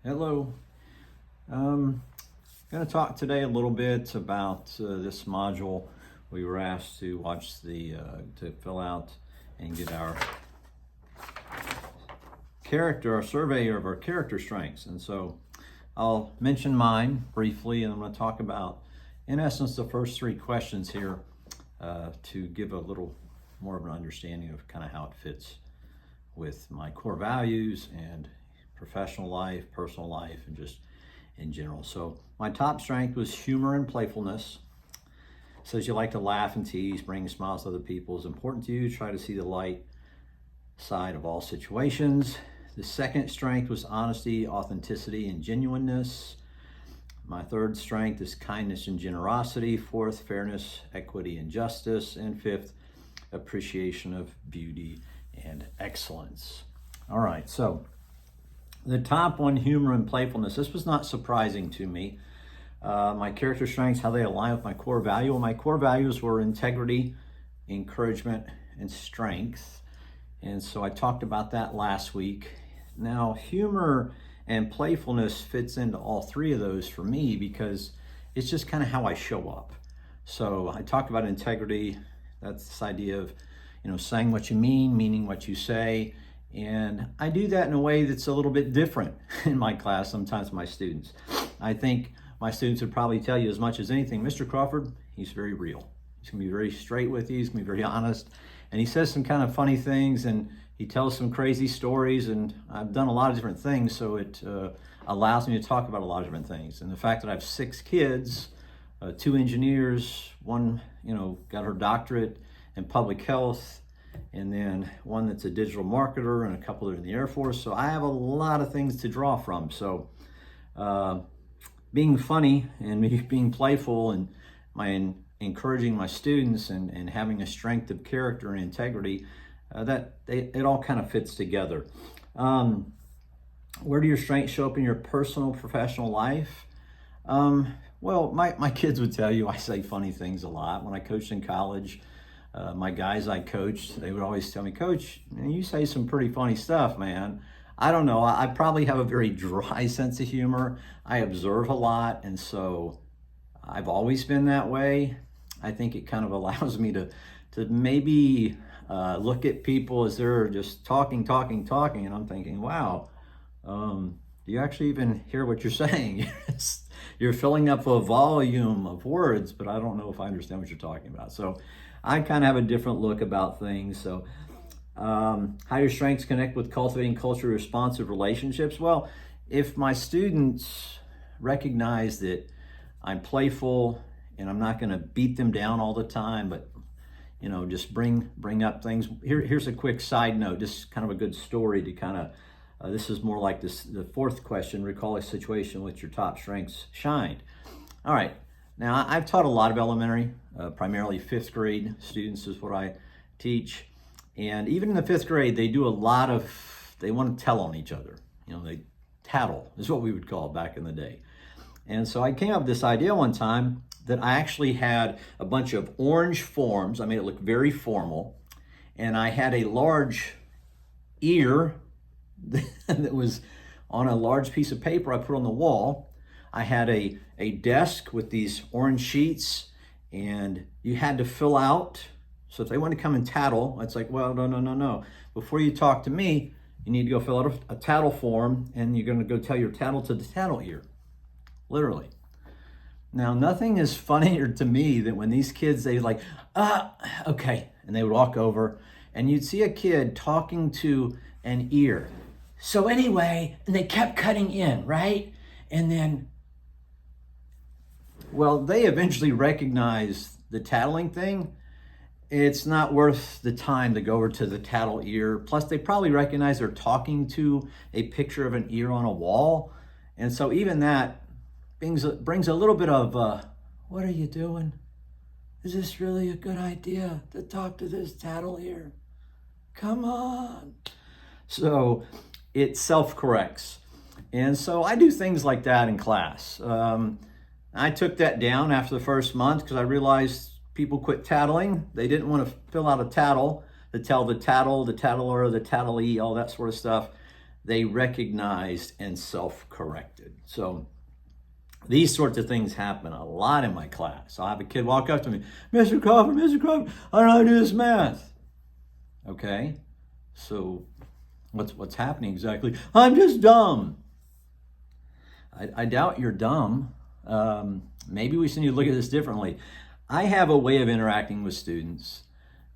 Hello. I'm going to talk today a little bit about this module. We were asked to watch to fill out and get our survey of our character strengths. And so I'll mention mine briefly, and I'm going to talk about, in essence, the first three questions here to give a little more of an understanding of kind of how it fits with my core values and professional life, personal life, and just in general. So my top strength was humor and playfulness. It says you like to laugh and tease, bring smiles to other people is important to you. Try to see the light side of all situations. The second strength was honesty, authenticity, and genuineness. My third strength is kindness and generosity. Fourth, fairness, equity, and justice. And fifth, appreciation of beauty and excellence. All right, so the top one, humor and playfulness. This was not surprising to me. My character strengths, how they align with my core value. Well, my core values were integrity, encouragement, and strength. And so I talked about that last week. Now, humor and playfulness fits into all three of those for me because it's just kind of how I show up. So I talked about integrity. That's this idea of, saying what you mean, meaning what you say. And I do that in a way that's a little bit different in my class, sometimes my students. I think my students would probably tell you as much as anything, Mr. Crawford, he's very real. He's gonna be very straight with you, he's gonna be very honest. And he says some kind of funny things and he tells some crazy stories, and I've done a lot of different things, so it allows me to talk about a lot of different things. And the fact that I have 6 kids, 2 engineers, one, got her doctorate in public health, and then one that's a digital marketer, and a couple that are in the Air Force. So I have a lot of things to draw from. So being funny and me being playful and encouraging my students and having a strength of character and integrity, it all kind of fits together. Where do your strengths show up in your personal, professional life? Well, my kids would tell you I say funny things a lot. When I coached in college, my guys I coached, they would always tell me, Coach, you say some pretty funny stuff, man. I don't know. I probably have a very dry sense of humor. I observe a lot, and so I've always been that way. I think it kind of allows me to maybe look at people as they're just talking, and I'm thinking, wow, do you actually even hear what you're saying? You're filling up a volume of words, but I don't know if I understand what you're talking about. So I kind of have a different look about things. So how your strengths connect with cultivating culturally responsive relationships. Well, if my students recognize that I'm playful and I'm not going to beat them down all the time, but just bring up things. Here's a quick side note, just kind of a good story to kind of, this is more like the fourth question, recall a situation which your top strengths shined. All right. Now, I've taught a lot of elementary, primarily 5th grade students is what I teach. And even in the 5th grade, they do they want to tell on each other. They tattle is what we would call it back in the day. And so I came up with this idea one time that I actually had a bunch of orange forms. I made it look very formal. And I had a large ear that was on a large piece of paper I put on the wall. I had a desk with these orange sheets, and you had to fill out. So if they want to come and tattle, it's like, well, no. Before you talk to me, you need to go fill out a tattle form, and you're going to go tell your tattle to the tattle ear, literally. Now, nothing is funnier to me than when these kids, they like, okay, and they would walk over, and you'd see a kid talking to an ear. So anyway, and they kept cutting in, right? And then, well, they eventually recognized the tattling thing. It's not worth the time to go over to the tattle ear. Plus, they probably recognize they're talking to a picture of an ear on a wall. And so even that brings a little bit of, what are you doing? Is this really a good idea to talk to this tattle ear? Come on. So it self-corrects. And so I do things like that in class. I took that down after the first month because I realized people quit tattling. They didn't want to fill out a tattle to tell the tattler, the tattlee, all that sort of stuff. they recognized and self-corrected. So these sorts of things happen a lot in my class. I'll have a kid walk up to me, Mr. Crawford, I don't know how to do this math. Okay, so what's happening exactly? I'm just dumb. I doubt you're dumb. Maybe we need to look at this differently. I have a way of interacting with students.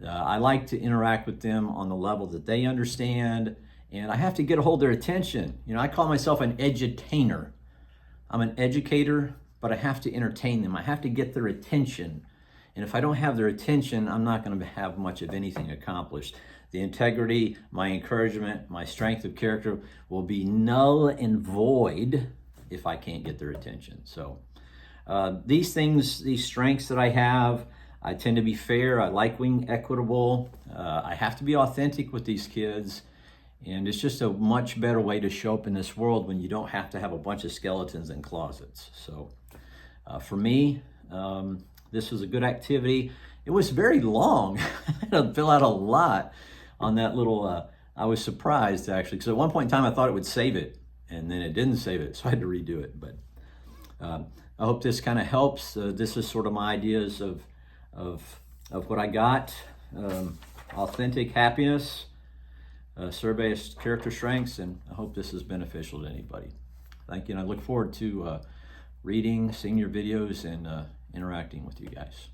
I like to interact with them on the level that they understand, and I have to get a hold of their attention. You know, I call myself an edutainer. I'm an educator, but I have to entertain them. I have to get their attention. And if I don't have their attention, I'm not going to have much of anything accomplished. The integrity, my encouragement, my strength of character will be null and void if I can't get their attention. So these things, these strengths that I have, I tend to be fair. I like being equitable. I have to be authentic with these kids. And it's just a much better way to show up in this world when you don't have to have a bunch of skeletons in closets. So for me, this was a good activity. It was very long. I had to fill out a lot on that little, I was surprised actually, because at one point in time I thought it would save it, and then it didn't save it, so I had to redo it. But I hope this kind of helps. This is sort of my ideas of what I got. Authentic happiness, survey of character strengths, and I hope this is beneficial to anybody. Thank you, and I look forward to reading, seeing your videos, and interacting with you guys.